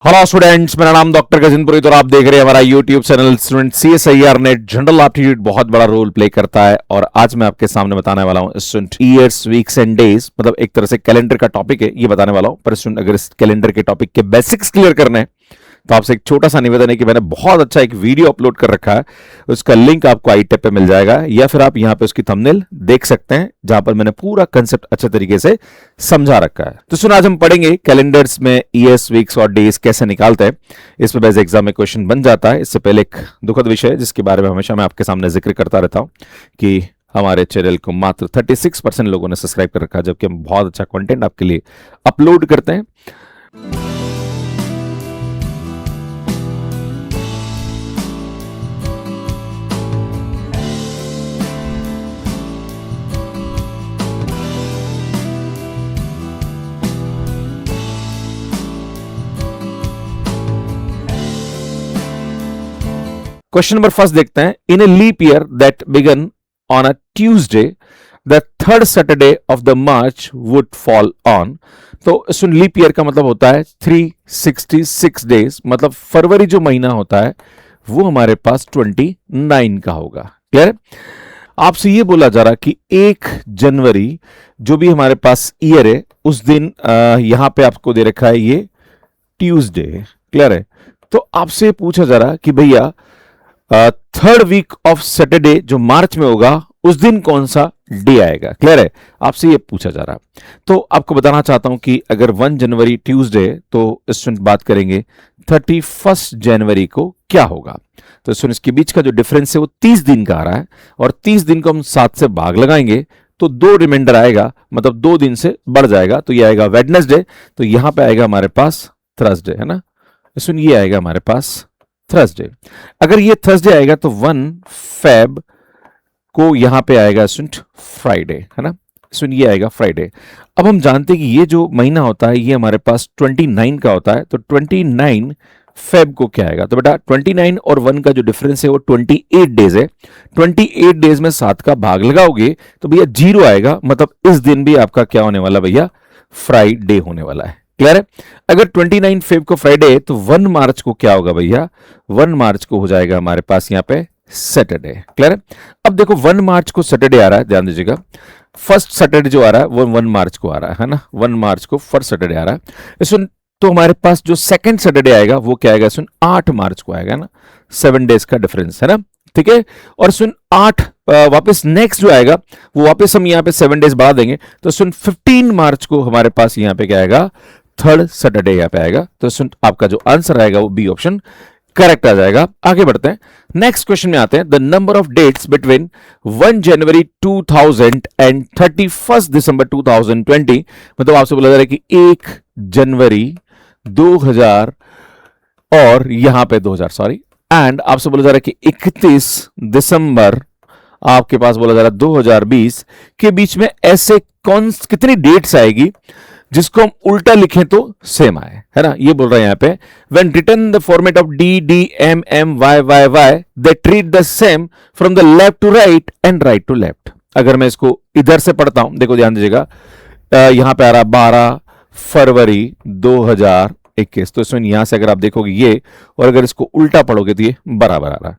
Hello students, मेरा नाम doctor गजिनपुरी और आप देख रहे हैं हमारा YouTube channel student CSIR net. General aptitude बहुत बड़ा रोल प्ले करता है और आज मैं आपके सामने बताने वाला हूं student years weeks and days, मतलब एक तरह से कैलेंडर का टॉपिक है ये बताने वाला हूं। पर स्टूडेंट अगर इस कैलेंडर के टॉपिक के बेसिक्स क्लियर करने हैं तो आपसे एक छोटा सा निवेदन है कि मैंने बहुत अच्छा एक वीडियो अपलोड कर रखा है, उसका लिंक आपको आई टैब पे मिल जाएगा या फिर आप यहां पे उसकी थंबनेल देख सकते हैं जहां पर मैंने पूरा कंसेप्ट अच्छे तरीके से समझा रखा है। तो सुन, आज हम पढ़ेंगे कैलेंडर्स में ईयर्स वीक्स और डेज कैसे निकालते हैं। इस पे बेस एग्जाम में क्वेश्चन बन जाता है। इससे पहले एक दुखद विषय है जिसके बारे में हमेशा मैं आपके सामने जिक्र करता रहता हूं कि हमारे चैनल को मात्र 36% लोगों ने सब्सक्राइब कर रखा है, जबकि हम बहुत अच्छा कंटेंट आपके लिए अपलोड करते हैं। क्वेश्चन नंबर फर्स्ट देखते हैं। In a leap year that began on a Tuesday the third Saturday of the March would fall on. तो सुन, लीप ईयर का मतलब होता है 366 डेज, मतलब फरवरी जो महीना होता है वो हमारे पास 29 का होगा। क्लियर है? आपसे ये बोला जा रहा कि 1 जनवरी जो भी हमारे पास ईयर है उस दिन यहां पे आपको दे रखा है ये ट्यूसडे। क्लियर है? तो आपसे पूछा जा रहा कि भैया थर्ड वीक ऑफ सैटरडे जो मार्च में होगा उस दिन कौन सा डे आएगा। क्लियर है? आपसे ये पूछा जा रहा। तो आपको बताना चाहता हूं कि अगर 1 जनवरी ट्यूसडे तो स्टूडेंट बात करेंगे 31 जनवरी को क्या होगा। तो स्टूडेंट इसके बीच का जो डिफरेंस है वो 30 दिन का आ रहा है और 30 दिन को हम 7 से भाग लगाएंगे तो 2 रिमाइंडर आएगा, मतलब 2 दिन से बढ़ जाएगा। तो ये आएगा वेडनेसडे, तो यहां पे आएगा हमारे पास थर्सडे, है ना। सुन, ये आएगा हमारे पास थर्सडे। अगर ये थर्सडे आएगा तो 1 फेब को यहां पे आएगा सुन फ्राइडे, है ना। सुन, ये आएगा फ्राइडे। अब हम जानते हैं कि ये जो महीना होता है ये हमारे पास 29 का होता है, तो 29 फेब को क्या आएगा। तो बेटा 29 और 1 का जो डिफरेंस है वो 28 डेज है। 28 डेज में 7 का भाग लगाओगे तो भैया 0 आएगा, मतलब इस दिन भी आपका क्या होने वाला भैया, फ्राइडे होने वाला है। क्लियर है? अगर 29 फेब को फ्राइडे तो 1 मार्च को क्या होगा भैया, 1 मार्च को हो जाएगा हमारे पास यहाँ पे सैटरडे। क्लियर है? अब देखो 1 मार्च को सैटरडे आ रहा है, ध्यान दीजिएगा। फर्स्ट सैटरडे जो आ रहा है वो 1 मार्च को आ रहा है ना। 1 मार्च को फर्स्ट सैटरडे आ रहा है। सुन, तो हमारे पास जो सेकंड सैटरडे आएगा वो क्या आएगा, सुन 8 मार्च को आएगा ना। 7 डेज का डिफरेंस है ना। ठीक है? और सुन 8 वापस नेक्स्ट जो आएगा वो वापस हम यहाँ पे 7 डेज बढ़ा देंगे, तो सुन 15 मार्च को हमारे पास यहाँ पे क्या आएगा, थर्ड सैटरडे यहाँ पे आएगा। तो सुन, आपका जो आंसर आएगा वो बी ऑप्शन करेक्ट आ जाएगा। आगे बढ़ते हैं, नेक्स्ट क्वेश्चन में आते हैं। The number of dates between 1 January 2000 and 31 December 2020, मतलब आपसे बोला जा रहा है कि 1 जनवरी 2000 और यहां पे 2000 सॉरी, एंड आपसे बोला जा रहा है कि 31 दिसंबर आपके पास बोला जा रहा है 2020 के बीच में ऐसे कौन कितनी डेट्स आएगी जिसको हम उल्टा लिखें तो सेम आए, है ना। ये बोल रहे हैं यहां पे, when written the format of D D M M Y Y Y they treat the same from the left to right and right to left. अगर मैं इसको इधर से पढ़ता हूं, देखो ध्यान दीजिएगा, यहां पे आ रहा 12 फरवरी 2021, तो इसमें यहां से अगर आप देखोगे ये, और अगर इसको उल्टा पढ़ोगे तो ये बराबर आ रहा है।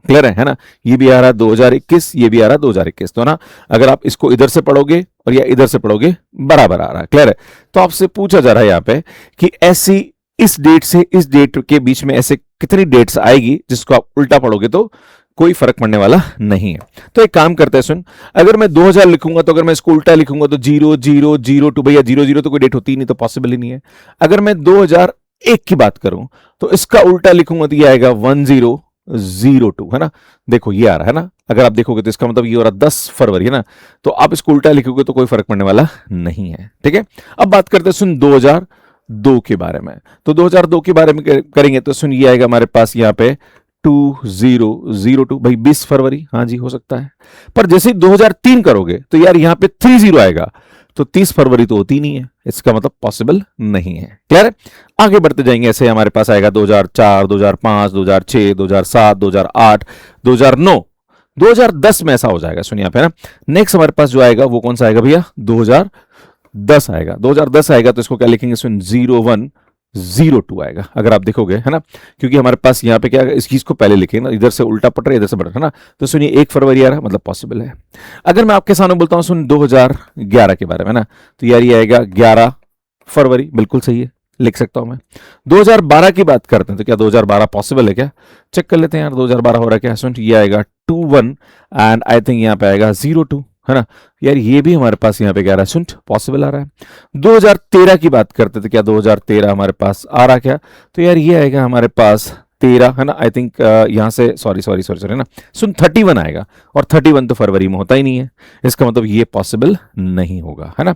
क्लियर है ना। ये भी आ रहा है 2021, ये भी आ रहा है 2021, तो ना अगर आप इसको इधर से पढ़ोगे और या इधर से पढ़ोगे बराबर आ रहा है। क्लियर है? तो आपसे पूछा जा रहा है यहाँ पे कि ऐसी इस डेट से इस डेट के बीच में ऐसे कितनी डेट्स आएगी जिसको आप उल्टा पढ़ोगे तो कोई फर्क पड़ने वाला नहीं है। तो एक काम करते हैं, सुन, अगर मैं 2000 लिखूंगा तो अगर मैं इसको उल्टा लिखूंगा तो 0002, भैया 00 तो कोई डेट होती ही नहीं, तो पॉसिबल ही नहीं है। अगर मैं 2001 की बात करूं तो इसका उल्टा लिखूंगा तो ये आएगा 1002, है ना। देखो ये आ रहा है ना, अगर आप देखोगे तो इसका मतलब ये हो रहा 10 फरवरी, है ना। तो आप इसको उल्टा लिखोगे तो कोई फर्क पड़ने वाला नहीं है। ठीक है? अब बात करते हैं सुन 2002 के बारे में। तो 2002 के बारे में करेंगे तो सुन, ये आएगा हमारे पास यहाँ पे 2002, भाई 20 फरवरी, हाँ जी हो सकता है। पर जैसे 2003 करोगे तो यार यहाँ पे 30 आएगा, तो 30 फरवरी तो होती नहीं है, इसका मतलब पॉसिबल नहीं है। क्लियर है? आगे बढ़ते जाएंगे, ऐसे हमारे पास आएगा 2004, 2005, 2006, 2007, 2008, 2009, 2010 में ऐसा हो जाएगा। सुनिए यहाँ पे ना, नेक्स्ट हमारे पास जो आएगा वो कौन सा आएगा भैया, 2010 आएगा। 2010 आएगा तो इसको क्या लिखेंगे, सुन 01 02 आएगा अगर आप देखोगे, है ना, क्योंकि हमारे पास यहाँ पे क्या है, इस चीज को पहले लिखे ना, इधर से उल्टा पट रहा है इधर से बढ़ रहा है ना, तो सुनिए 1 फरवरी आ रहा है, मतलब पॉसिबल है। अगर मैं आपके सामने बोलता हूँ सुन 2011 के बारे में ना, तो यार ये आएगा 11 फरवरी, बिल्कुल सही है, लिख सकता हूं मैं। 2012 की बात करते हैं तो क्या 2012 पॉसिबल है क्या, चेक कर लेते हैं यार 2012 हो रहा है क्या। सुन ये आएगा 21 एंड आई थिंक यहाँ पे आएगा 02, है ना, यार ये भी हमारे पास यहाँ पे क्या आ रहा है, सुन पॉसिबल आ रहा है। 2013 की बात करते थे, क्या 2013 हमारे पास आ रहा क्या, तो यार ये आएगा हमारे पास 13, है ना, आई थिंक यहाँ से सॉरी ना, सुन 31 आएगा, और 31 तो फरवरी में होता ही नहीं है, इसका मतलब ये पॉसिबल नहीं होगा, है ना।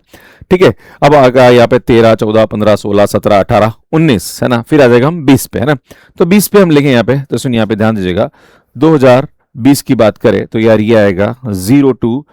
ठीक है, अब आ गया यहाँ पे 13, 14, 15, 16, 17, 18, 19, है ना, फिर आ जाएगा हम 20 पे, है ना। तो 20 पे हम लिखें यहाँ पे, तो सुन यहाँ पे ध्यान दीजिएगा, 2020 की बात करें तो यार ये आएगा 02,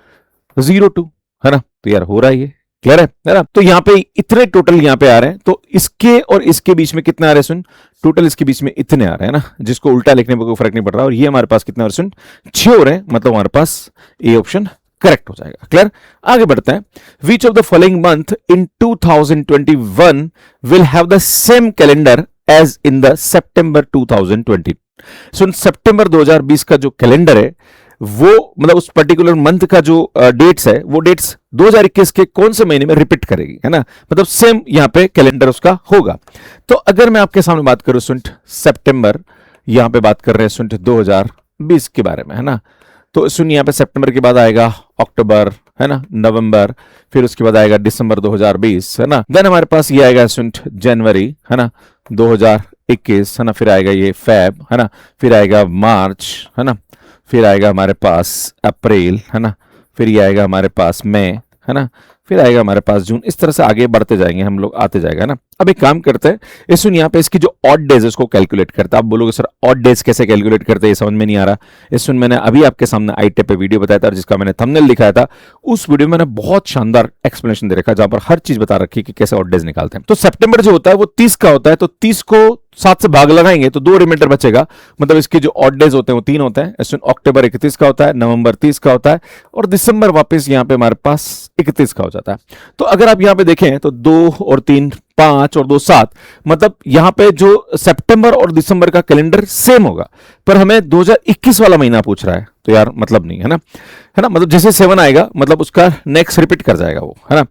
है ना, तो यार हो रहा है ये, क्लियर है ना। तो यहाँ पे इतने टोटल यहाँ पे आ रहे हैं, तो इसके और इसके बीच में कितने आ रहे हैं, सुन टोटल इसके बीच में इतने आ रहे हैं ना, जिसको उल्टा लिखने में कोई फर्क नहीं पड़ रहा, और ये हमारे पास कितने आ रहे हैं, सुन 6 हो रहे हैं, मतलब हमारे पास ए ऑप्शन करेक्ट हो जाएगा। क्लियर, आगे बढ़ते हैं। Which of the following month in 2021 will have the same calendar as in the September 2020। सुन सितंबर 2020 का जो कैलेंडर है वो, मतलब उस पर्टिकुलर मंथ का जो डेट्स है, वो डेट्स 2021 के कौन से महीने में रिपीट करेगी, है ना, मतलब सेम यहाँ पे कैलेंडर उसका होगा। तो अगर मैं आपके सामने बात करूं सुन सितंबर, यहाँ पे बात कर रहे हैं सुन 2020 के बारे में, है ना, तो सुन यहाँ पे सितंबर के बाद आएगा अक्टूबर, है ना, नवंबर, फिर उसके बाद आएगा दिसंबर 2020, है ना, देन हमारे पास ये आएगा सुन जनवरी, है ना, 2021, है ना, फिर आएगा ये फेब, है ना, फिर आएगा मार्च, है ना, फिर आएगा हमारे पास अप्रैल, है ना, फिर ये आएगा हमारे पास मई, है ना, फिर आएगा हमारे पास जून। इस तरह से आगे बढ़ते जाएंगे हम लोग, आते जाएगा ना। अब एक काम करते हैं, इस सुन यहाँ पे इसकी जो ऑड डेज है उसको कैलकुलेट करते हैं। आप बोलोगे सर ऑड डेज कैसे कैलकुलेट करते हैं, ये समझ में नहीं आ रहा। इस सुन मैंने अभी आपके सामने आईटेप पे वीडियो बताया था, जिसका मैंने थंबनेल दिखाया था, उस वीडियो में मैंने बहुत शानदार एक्सप्लेनेशन दे रखा है, जहां पर हर चीज बता रखी है कि कैसे ऑड डेज निकालते हैं। तो सितंबर जो होता है वो 30 का होता है, तो 30 को 7 से भाग लगाएंगे तो 2 रिमाइंडर बचेगा, मतलब इसके जो ऑड डेज होते हैं वो 3 होते हैं। अक्टूबर 31 का होता है, नवंबर 30 का होता है, और दिसंबर वापस यहाँ पे हमारे पास 31 का हो जाता है। तो अगर आप यहाँ पे देखें तो 2 और 3 5 और 2 7, मतलब यहां पे जो सितंबर और दिसंबर का कैलेंडर सेम होगा, पर हमें 2021 वाला महीना पूछ रहा है, तो यार मतलब नहीं, है ना, है ना, मतलब जैसे 7 आएगा मतलब उसका नेक्स्ट रिपीट कर जाएगा वो, है ना।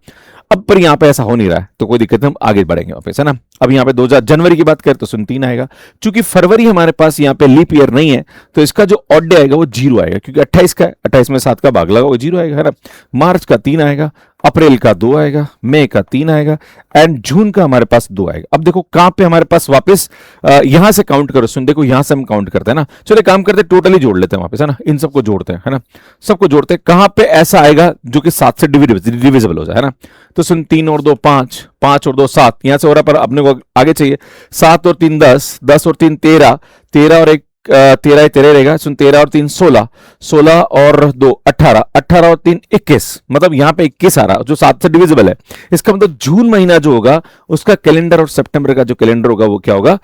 अब पर यहां पे ऐसा हो नहीं रहा है, तो कोई दिक्कत नहीं, हम आगे बढ़ेंगे वापस, है ना। अब यहां पे 2000 जनवरी की बात करें तो सुन 3 आएगा, क्योंकि फरवरी हमारे पास यहां पे लीप ईयर नहीं है, तो इसका जो ऑड डे आएगा वो 0 आएगा, क्योंकि 28 का है, 28 में 7 का भाग लगा वो 0 आएगा, है ना। मार्च का 3 आएगा, अप्रैल का 2 आएगा, मई का 3 आएगा, एंड जून का हमारे पास 2 आएगा। अब देखो कहां पे हमारे पास वापस यहां से काउंट करो, सुन देखो यहां से हम काउंट करते हैं ना, चलो काम करते टोटली जोड़ लेते हैं वापस, है ना, इन सबको जोड़ते हैं, है ना, सबको जोड़ते हैं, कहां पे ऐसा आएगा जो कि 7 से डिविजिबल हो जाए, है ना। तो सुन 3 और 2 5, 5 और 2 7, यहां से हो रहा, पर अपने को आगे चाहिए 7 और 3 10, 10 और 3 13, 13 और 1 13 13 रहेगा, सुन 13 और 3 16, 16 और 2 18, 18 और 3 21, मतलब यहां पे 21 आ रहा जो 7 से डिविजिबल है। इसका मतलब जून महीना जो होगा उसका कैलेंडर और सितंबर का जो कैलेंडर होगा वो क्या होगा,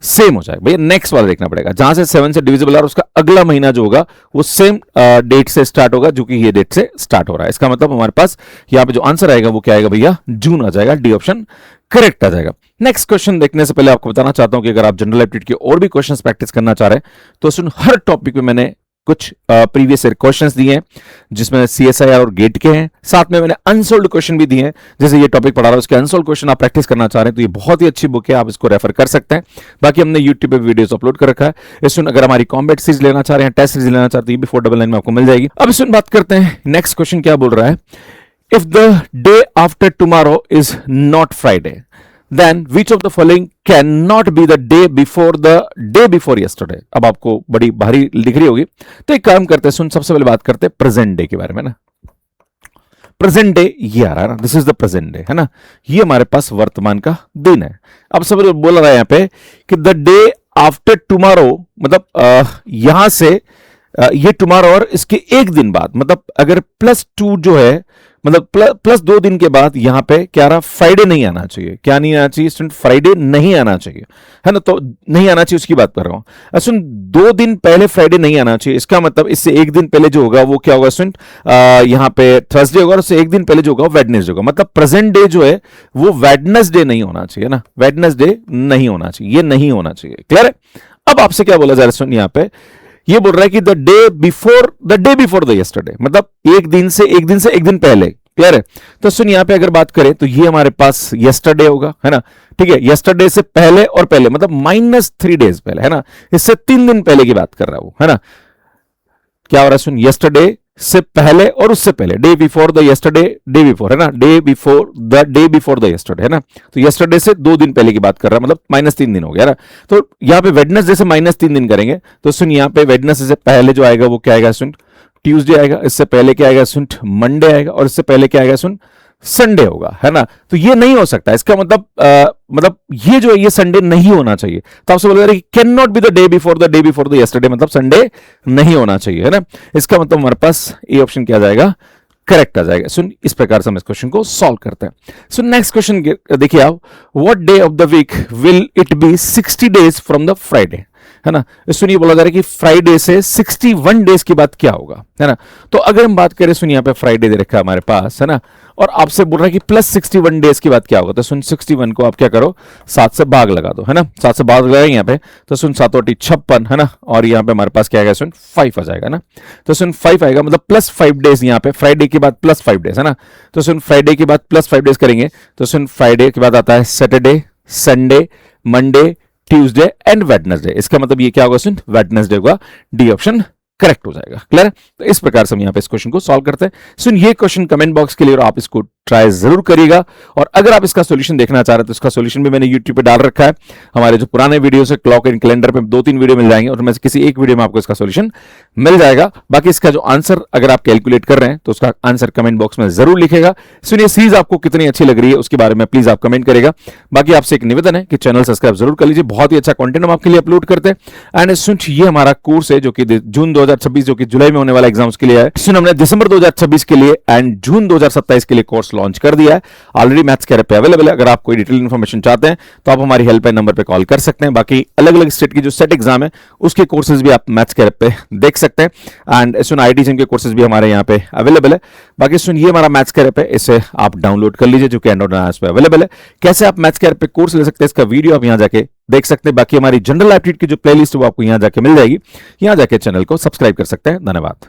सेम हो जाएगा। भैया नेक्स्ट वाला देखना पड़ेगा, जहां से 7 से डिविजिबल है उसका अगला महीना जो होगा वो सेम डेट से स्टार्ट होगा, जो कि ये डेट से स्टार्ट हो रहा है। इसका मतलब हमारे पास यहाँ पे जो आंसर आएगा वो क्या आएगा भैया, जून आ जाएगा, डी ऑप्शन करेक्ट आ जाएगा। नेक्स्ट क्वेश्चन देखने से पहले आपको बताना चाहता हूं कि अगर आप जनरल एप्टीट्यूड के और भी क्वेश्चंस प्रैक्टिस करना चाह रहे हैं तो सुन हर टॉपिक में मैंने कुछ प्रीवियस ईयर क्वेश्चंस दिए हैं, जिसमें सीएसआईआर और गेट के हैं, साथ में मैंने अनसोल्ड क्वेश्चन भी दिए हैं। जैसे ये टॉपिक पढ़ा रहा हूं उसके अनसोल्ड क्वेश्चन आप प्रैक्टिस करना चाह रहे हैं तो ये बहुत ही अच्छी बुक है, आप इसको रेफर कर सकते हैं। बाकी हमने यूट्यूब पे वीडियोस अपलोड कर रखा है। इसमें अगर हमारी कॉम्बैट सीरीज लेना चाह रहे हैं, टेस्ट सीरीज लेना चाहते हैं, ये भी 499 में आपको मिल जाएगी। अब इसमें बात करते हैं, नेक्स्ट क्वेश्चन क्या बोल रहा है, if the day after tomorrow is not Friday then which of the following cannot be the day before yesterday। अब आपको बड़ी भारी दिख रही होगी, तो एक काम करते हैं, सुन सबसे पहले बात करते हैं प्रेजेंट डे के बारे में ना। प्रेजेंट डे ये आ रहा है ना, this is the present day, है ना, ये हमारे पास वर्तमान का दिन है। अब सब बोल रहा है यहाँ पे कि द डे आफ्टर टुमारो, मतलब यहां से ये टुमारो और इसके एक दिन बाद, मतलब अगर +2 जो है, मतलब प्लस 2 दिन के बाद यहां पे क्या रहा, फ्राइडे नहीं आना चाहिए। क्या नहीं आना चाहिए स्टूडेंट, फ्राइडे नहीं आना चाहिए, है ना। तो नहीं आना चाहिए उसकी बात कर रहा हूं। सुन, 2 दिन पहले फ्राइडे नहीं आना चाहिए, इसका मतलब इससे एक दिन पहले जो होगा वो क्या होगा स्टूडेंट, यहां पे थर्सडे होगा, और उससे एक दिन पहले जो होगा वेडनेसडे होगा। मतलब प्रेजेंट डे जो है वो वेडनेसडे नहीं होना चाहिए ना, वेडनेसडे नहीं होना चाहिए, ये नहीं होना चाहिए। क्लियर है। अब आपसे क्या बोला जा रहा है स्टूडेंट, यहां पे ये बोल रहा है कि the day before the yesterday, मतलब एक दिन से एक दिन पहले। क्लियर है। तो सुन, यहां पे अगर बात करें तो ये हमारे पास यस्टरडे होगा, है ना। ठीक है, यस्टरडे से पहले और पहले मतलब -3 डेज पहले, है ना। इससे 3 दिन पहले की बात कर रहा हूं, है ना। क्या हो रहा है सुन, यस्टरडे से पहले और उससे पहले, day before the yesterday, day before, है ना, डे बिफोर द यस्टरडे, है ना। तो यस्टरडे से 2 दिन पहले की बात कर रहा है, मतलब -3 दिन हो गया ना। तो यहां पे वेडनेसडे से -3 दिन करेंगे तो सुन, यहां पे वेडनेसडे से पहले जो आएगा वो क्या आएगा सुन, ट्यूसडे आएगा, इससे पहले क्या आएगा सुन, मंडे आएगा, और इससे पहले क्या आएगा सुन, संडे होगा, है ना। तो ये नहीं हो सकता, इसका मतलब ये जो है ये संडे नहीं होना चाहिए। तो आपसे बोल रहे कि can not be the day before the yesterday, मतलब संडे नहीं होना चाहिए, है ना। इसका मतलब हमारे पास ए ऑप्शन क्या आ जाएगा, करेक्ट आ जाएगा। सुन, इस प्रकार से हम इस क्वेश्चन को सॉल्व करते हैं। सो नेक्स्ट क्वेश्चन देखिए आप, what day of the week will it be 60 days from the Friday, है ना। सुनिए बोला जा रहा है कि फ्राइडे से 61 डेज के बाद क्या होगा, है ना। तो अगर हम बात करें, सुनिए यहाँ पे फ्राइडे दे रखा है हमारे पास, है ना, और आपसे बोल रहा है कि +61 डेज के बाद क्या होगा। तो सुन, 61 को आप क्या करो, 7 से भाग लगा दो, है ना। 7 से भाग लगाएंगे यहाँ पे, तो सुन 7 × 56, है ना, और यहाँ पे हमारे पास क्या आएगा सुन, 5 आ जाएगा ना। तो सुन 5 आएगा, मतलब +5 डेज यहाँ पे, फ्राइडे के बाद +5 डेज, है ना। तो सुन फ्राइडे के बाद +5 डेज करेंगे तो सुन फ्राइडे के बाद आता है Saturday, Sunday, Monday, Tuesday and Wednesday. इसका मतलब ये क्या होगा सुन, वेडनेसडे होगा। डी ऑप्शन करेक्ट हो जाएगा। क्लियर है। तो इस प्रकार से हम यहां पे इस क्वेश्चन को सॉल्व करते हैं। सुन, ये क्वेश्चन कमेंट बॉक्स के लिए, और आप इसको ट्राई जरूर करिएगा। और अगर आप इसका सॉल्यूशन देखना चाह रहे हैं तो इसका सॉल्यूशन भी मैंने यूट्यूब पे डाल रखा है। हमारे जो पुराने वीडियो है क्लॉक एंड कैलेंडर पे 2-3 वीडियो मिल जाएंगे, और उनमें से किसी एक वीडियो में आपको इसका सॉल्यूशन मिल जाएगा। बाकी इसका जो आंसर अगर आप कैलकुलेट कर रहे हैं तो उसका आंसर कमेंट बॉक्स में जरूर लिखेगा। सुनिए, सीरीज आपको कितनी अच्छी लग रही है उसके बारे में प्लीज आप कमेंट करेगा। बाकी आपसे एक निवेदन है कि चैनल सब्सक्राइब जरूर कर लीजिए, बहुत ही अच्छा कंटेंट हम आपके लिए अपलोड करते हैं। एंड सुन, ये हमारा कोर्स है जो कि जून 2026 जो कि जुलाई में होने वाला एग्जाम्स के लिए है। सुन, हमने दिसंबर 2026 के लिए एंड जून 2027 के लिए कोर्स लॉन्च कर दिया है। ऑलरेडी मैथ्स कैरियर पे अवेलेबल है। अगर आप कोई डिटेल इन्फॉर्मेशन चाहते हैं तो आप हमारी हेल्पलाइन नंबर पे कॉल कर सकते हैं। बाकी अलग अलग स्टेट की जो सेट एग्जाम है उसके कोर्सेज भी आप मैथ्स कैरियर पे देख सकते हैं। एंड सुन, IIT के कोर्सेज भी हमारे यहाँ पे अवेलेबल है। बाकी सुन, ये हमारा मैथ्स कैरियर पे, इसे आप डाउनलोड कर लीजिए जो कि एंड्रॉइड एप्स पे अवेलेबल है। कैसे आप मैथ्स कैरियर पे कोर्स ले सकते हैं इसका वीडियो आप यहाँ जाके देख सकते हैं। बाकी हमारी जनरल एप्टीट्यूड की जो प्लेलिस्ट है वो आपको यहाँ जाके मिल जाएगी। यहाँ जाके चैनल को सब्सक्राइब कर सकते हैं। धन्यवाद।